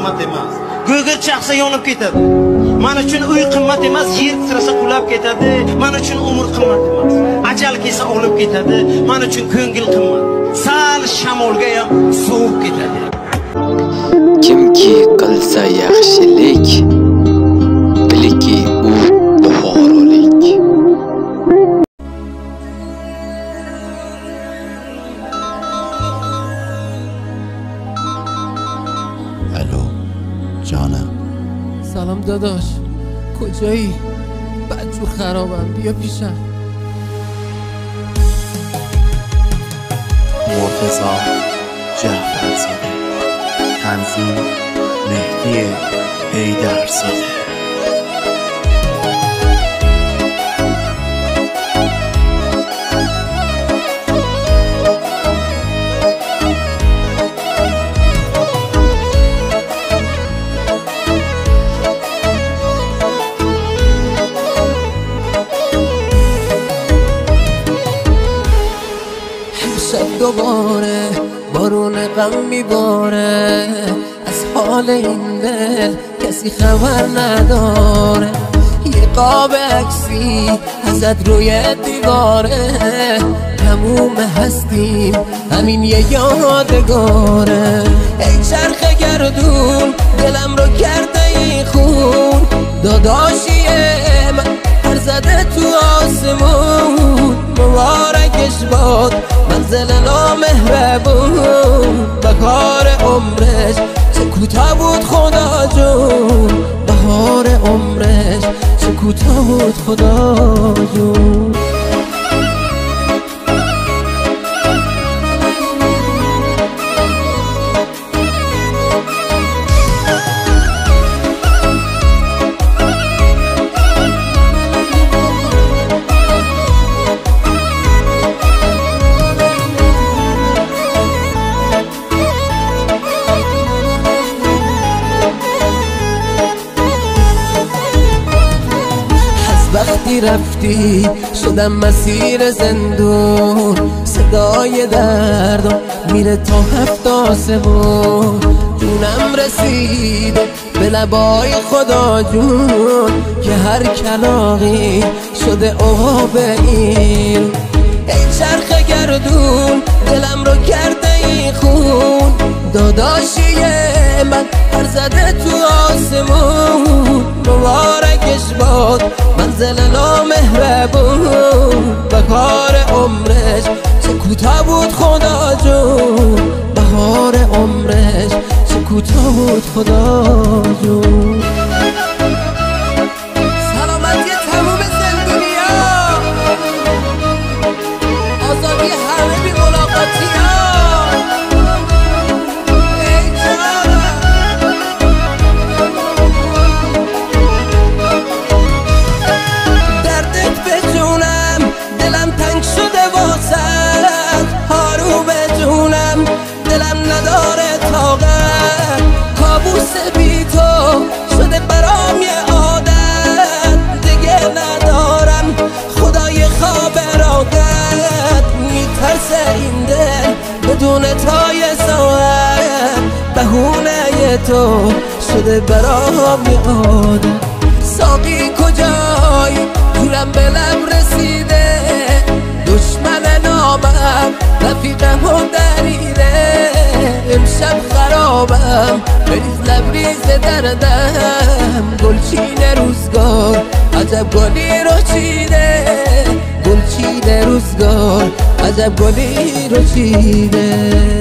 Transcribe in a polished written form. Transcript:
qimmat emas. Go'g'ir chaqsa yonib ketadi. Men uchun uy qimmat emas, yer titrasa qulab ketadi. Men uchun umr qimmat emas. Ajal kelsa olib ketadi. Men uchun ko'ngil qimmat. Sal shamolga ham sovib ketadi. Kimki qilsa yaxshilik, biliki u buxorolik. الو جانم. سلام داداش، کجایی؟ بدجور خرابم، بیا پیشم. مرتضی جعفرزاده، تنظیم مهدی حیدرزاده. شب دوباره بارون غم میباره، از حال این دل کسی خبر نداره. یه قاب عکسی ازت روی دیواره، تموم هستیم همین یه یادگاره. ای چرخ گردون دلم رو کرده ای خون، داداشیه من پر زده تو آسمون. مبارکش باد منزل نامهربون، بهار عمرش چه کوتاه بود خدا جون. بهار عمرش چه کوتاه بود خدا جون. وقتی رفتی شدم مسیر زندون، صدای دردم میره تا 7 آسمون. جونم رسیده به لبای خدا جون، که هر کلاغی شده عقاب این. ای چرخ گردون دلم رو کرده ای خون، داداشیه من پر زده تو آسمون. مبارکش باد منزل نامهربون، بهار عمرش چه کوتاه بود خدا جون. بهار عمرش چه کوتاه بود خدا جون. سلامتی تموم زندونیا، آزادی همه بی ملاقاتی ها. کابوس بی تو شده برام یه عادت، دیگه ندارم خدای خواب ارادت. میترسه این دل بدون تای ساعت، بهونه تو شده برام یه عادت. ساقی کجایی جورم به لب رسیده، دشمن نامم رفیقم و دریده. امشب خرابم بریز لبریز دردم، گلچین روزگار عجب گلی رو چیده. گلچین روزگار عجب گلی رو چیده.